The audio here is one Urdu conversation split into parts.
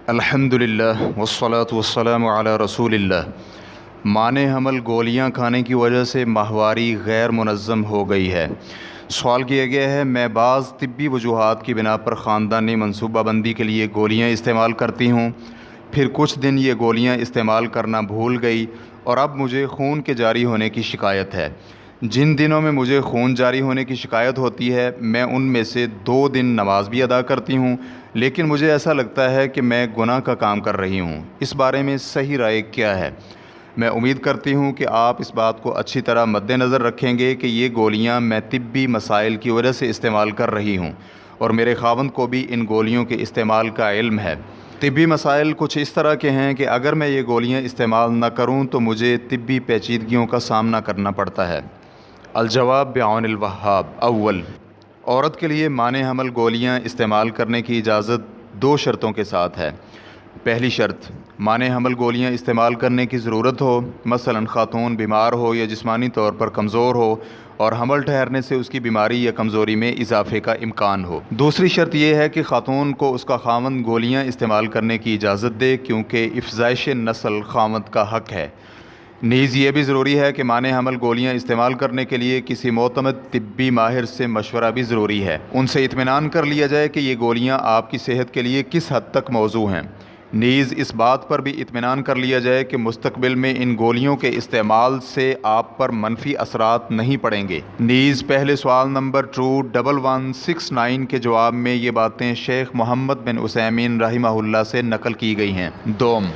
الحمدللہ والصلاة والسلام علی رسول اللہ۔ مانع حمل گولیاں کھانے کی وجہ سے ماہواری غیر منظم ہو گئی ہے۔ سوال کیا گیا ہے، میں بعض طبی وجوہات کی بنا پر خاندانی منصوبہ بندی کے لیے گولیاں استعمال کرتی ہوں، پھر کچھ دن یہ گولیاں استعمال کرنا بھول گئی اور اب مجھے خون کے جاری ہونے کی شکایت ہے۔ جن دنوں میں مجھے خون جاری ہونے کی شکایت ہوتی ہے میں ان میں سے 2 دن نماز بھی ادا کرتی ہوں، لیکن مجھے ایسا لگتا ہے کہ میں گناہ کا کام کر رہی ہوں۔ اس بارے میں صحیح رائے کیا ہے؟ میں امید کرتی ہوں کہ آپ اس بات کو اچھی طرح مد نظر رکھیں گے کہ یہ گولیاں میں طبی مسائل کی وجہ سے استعمال کر رہی ہوں اور میرے خاوند کو بھی ان گولیوں کے استعمال کا علم ہے۔ طبی مسائل کچھ اس طرح کے ہیں کہ اگر میں یہ گولیاں استعمال نہ کروں تو مجھے طبی پیچیدگیوں کا سامنا کرنا پڑتا ہے۔ الجواب بعون الوہاب۔ اول، عورت کے لیے مانع حمل گولیاں استعمال کرنے کی اجازت 2 شرطوں کے ساتھ ہے۔ پہلی شرط، مانع حمل گولیاں استعمال کرنے کی ضرورت ہو، مثلا خاتون بیمار ہو یا جسمانی طور پر کمزور ہو اور حمل ٹھہرنے سے اس کی بیماری یا کمزوری میں اضافے کا امکان ہو۔ دوسری شرط یہ ہے کہ خاتون کو اس کا خاوند گولیاں استعمال کرنے کی اجازت دے، کیونکہ افزائش نسل خاوند کا حق ہے۔ نیز یہ بھی ضروری ہے کہ مانع حمل گولیاں استعمال کرنے کے لیے کسی معتمد طبی ماہر سے مشورہ بھی ضروری ہے۔ ان سے اطمینان کر لیا جائے کہ یہ گولیاں آپ کی صحت کے لیے کس حد تک موزوں ہیں۔ نیز اس بات پر بھی اطمینان کر لیا جائے کہ مستقبل میں ان گولیوں کے استعمال سے آپ پر منفی اثرات نہیں پڑیں گے۔ نیز پہلے سوال نمبر 2169 کے جواب میں یہ باتیں شیخ محمد بن عثیمین رحمہ اللہ سے نقل کی گئی ہیں۔ دوم،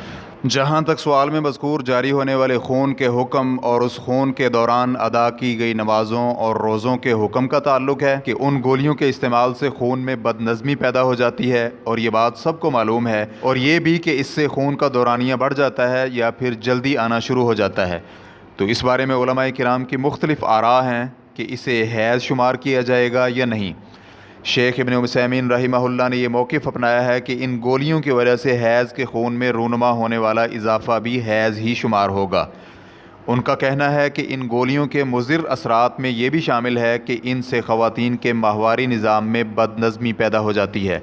جہاں تک سوال میں مذکور جاری ہونے والے خون کے حکم اور اس خون کے دوران ادا کی گئی نمازوں اور روزوں کے حکم کا تعلق ہے کہ ان گولیوں کے استعمال سے خون میں بد نظمی پیدا ہو جاتی ہے، اور یہ بات سب کو معلوم ہے، اور یہ بھی کہ اس سے خون کا دورانیہ بڑھ جاتا ہے یا پھر جلدی آنا شروع ہو جاتا ہے، تو اس بارے میں علماء کرام کی مختلف آراء ہیں کہ اسے حیض شمار کیا جائے گا یا نہیں۔ شیخ ابن عثیمین رحمہ اللہ نے یہ موقف اپنایا ہے کہ ان گولیوں کی وجہ سے حیض کے خون میں رونما ہونے والا اضافہ بھی حیض ہی شمار ہوگا۔ ان کا کہنا ہے کہ ان گولیوں کے مضر اثرات میں یہ بھی شامل ہے کہ ان سے خواتین کے ماہواری نظام میں بد نظمی پیدا ہو جاتی ہے،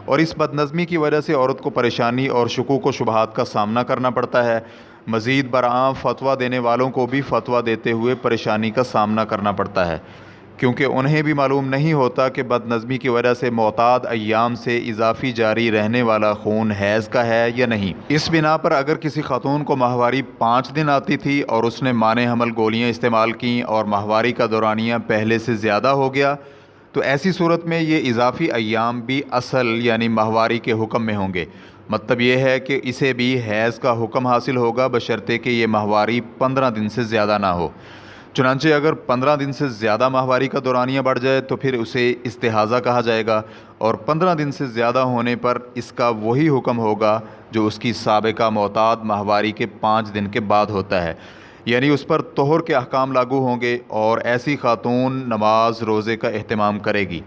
اور اس بد نظمی کی وجہ سے عورت کو پریشانی اور شکوک و شبہات کا سامنا کرنا پڑتا ہے۔ مزید برآں فتویٰ دینے والوں کو بھی فتویٰ دیتے ہوئے پریشانی کا سامنا کرنا پڑتا ہے، کیونکہ انہیں بھی معلوم نہیں ہوتا کہ بد نظمی کی وجہ سے معتاد ایام سے اضافی جاری رہنے والا خون حیض کا ہے یا نہیں۔ اس بنا پر اگر کسی خاتون کو ماہواری 5 دن آتی تھی اور اس نے مانع حمل گولیاں استعمال کیں اور ماہواری کا دورانیہ پہلے سے زیادہ ہو گیا، تو ایسی صورت میں یہ اضافی ایام بھی اصل یعنی ماہواری کے حکم میں ہوں گے۔ مطلب یہ ہے کہ اسے بھی حیض کا حکم حاصل ہوگا، بشرطے کہ یہ ماہواری 15 دن سے زیادہ نہ ہو۔ چنانچہ اگر 15 دن سے زیادہ ماہواری کا دورانیہ بڑھ جائے تو پھر اسے استحاضہ کہا جائے گا، اور 15 دن سے زیادہ ہونے پر اس کا وہی حکم ہوگا جو اس کی سابقہ معتاد ماہواری کے 5 دن کے بعد ہوتا ہے، یعنی اس پر طہر کے احکام لاگو ہوں گے، اور ایسی خاتون نماز روزے کا اہتمام کرے گی۔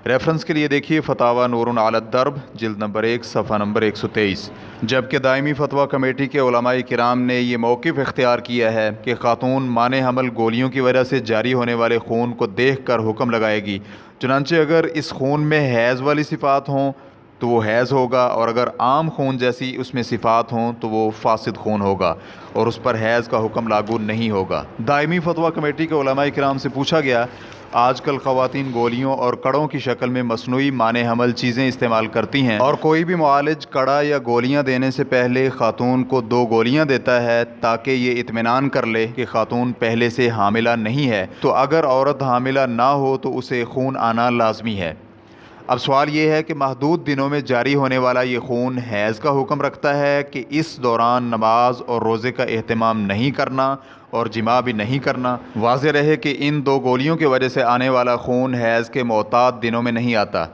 ریفرنس کے لیے دیکھیے فتاویٰ نور علی الدرب جلد نمبر 1 صفحہ نمبر 123۔ جبکہ دائمی فتویٰ کمیٹی کے علماء کرام نے یہ موقف اختیار کیا ہے کہ خاتون مانع حمل گولیوں کی وجہ سے جاری ہونے والے خون کو دیکھ کر حکم لگائے گی، چنانچہ اگر اس خون میں حیض والی صفات ہوں تو وہ حیض ہوگا، اور اگر عام خون جیسی اس میں صفات ہوں تو وہ فاسد خون ہوگا اور اس پر حیض کا حکم لاگو نہیں ہوگا۔ دائمی فتویٰ کمیٹی کے علماء کرام سے پوچھا گیا، آج کل خواتین گولیوں اور کڑوں کی شکل میں مصنوعی مانع حمل چیزیں استعمال کرتی ہیں، اور کوئی بھی معالج کڑا یا گولیاں دینے سے پہلے خاتون کو 2 گولیاں دیتا ہے تاکہ یہ اطمینان کر لے کہ خاتون پہلے سے حاملہ نہیں ہے، تو اگر عورت حاملہ نہ ہو تو اسے خون آنا لازمی ہے۔ اب سوال یہ ہے کہ محدود دنوں میں جاری ہونے والا یہ خون حیض کا حکم رکھتا ہے کہ اس دوران نماز اور روزے کا اہتمام نہیں کرنا اور جماع بھی نہیں کرنا۔ واضح رہے کہ ان 2 گولیوں کی وجہ سے آنے والا خون حیض کے معتاد دنوں میں نہیں آتا۔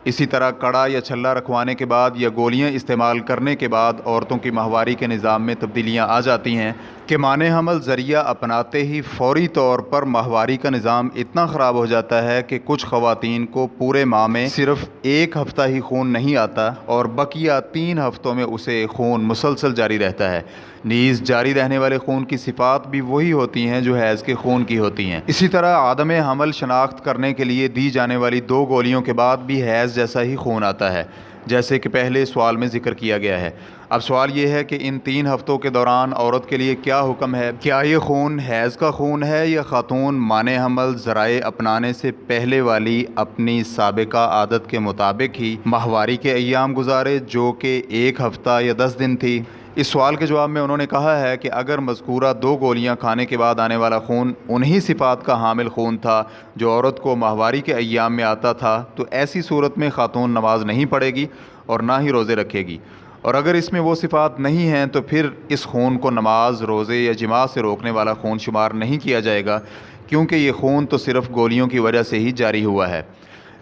اسی طرح کڑا یا چھلا رکھوانے کے بعد یا گولیاں استعمال کرنے کے بعد عورتوں کی ماہواری کے نظام میں تبدیلیاں آ جاتی ہیں کہ مانع حمل ذریعہ اپناتے ہی فوری طور پر ماہواری کا نظام اتنا خراب ہو جاتا ہے کہ کچھ خواتین کو پورے ماہ میں صرف 1 ہفتہ ہی خون نہیں آتا اور بقیہ 3 ہفتوں میں اسے خون مسلسل جاری رہتا ہے۔ نیز جاری رہنے والے خون کی صفات بھی وہی ہوتی ہیں جو حیض کے خون کی ہوتی ہیں۔ اسی طرح عدم حمل شناخت کرنے کے لیے دی جانے والی 2 گولیوں کے بعد بھی حیض جیسا ہی خون آتا ہے، جیسے کہ پہلے سوال میں ذکر کیا گیا ہے۔ اب سوال یہ ہے کہ ان 3 ہفتوں کے دوران عورت کے لیے کیا حکم ہے؟ کیا یہ خون حیض کا خون ہے یا خاتون مانع حمل ذرائع اپنانے سے پہلے والی اپنی سابقہ عادت کے مطابق ہی ماہواری کے ایام گزارے جو کہ 1 ہفتہ یا 10 دن تھی؟ اس سوال کے جواب میں انہوں نے کہا ہے کہ اگر مذکورہ 2 گولیاں کھانے کے بعد آنے والا خون انہی صفات کا حامل خون تھا جو عورت کو ماہواری کے ایام میں آتا تھا تو ایسی صورت میں خاتون نماز نہیں پڑھے گی اور نہ ہی روزے رکھے گی، اور اگر اس میں وہ صفات نہیں ہیں تو پھر اس خون کو نماز، روزے یا جماع سے روکنے والا خون شمار نہیں کیا جائے گا، کیونکہ یہ خون تو صرف گولیوں کی وجہ سے ہی جاری ہوا ہے۔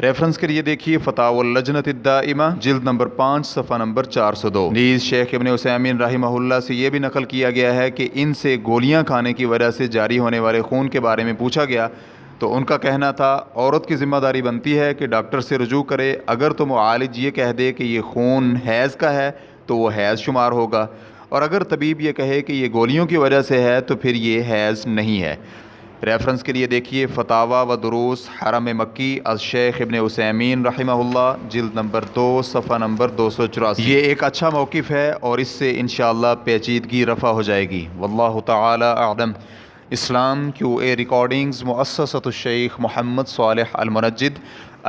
ریفرنس کے لیے دیکھیے فتاوی اللجنۃ الدائمہ جلد نمبر 5 صفحہ نمبر 402۔ نیز شیخ ابن عثیمین رحمہ اللہ سے یہ بھی نقل کیا گیا ہے کہ ان سے گولیاں کھانے کی وجہ سے جاری ہونے والے خون کے بارے میں پوچھا گیا تو ان کا کہنا تھا عورت کی ذمہ داری بنتی ہے کہ ڈاکٹر سے رجوع کرے، اگر تو معالج یہ کہہ دے کہ یہ خون حیض کا ہے تو وہ حیض شمار ہوگا، اور اگر طبیب یہ کہے کہ یہ گولیوں کی وجہ سے ہے تو پھر یہ حیض نہیں ہے۔ ریفرنس کے لیے دیکھیے فتاوی و دروس حرم مکی از شیخ ابن عثیمین رحمہ اللہ جلد نمبر 2 صفحہ نمبر 284۔ یہ ایک اچھا موقف ہے اور اس سے انشاءاللہ پیچیدگی رفع ہو جائے گی۔ واللہ تعالی اعلم۔ اسلام QA ریکارڈنگز مؤسسۃ الشیخ محمد صالح المنجد،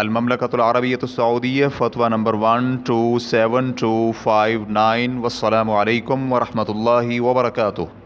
المملکۃ العربیۃ السعودیہ، فتویٰ نمبر 127259۔ والسلام علیکم ورحمۃ اللہ وبرکاتہ۔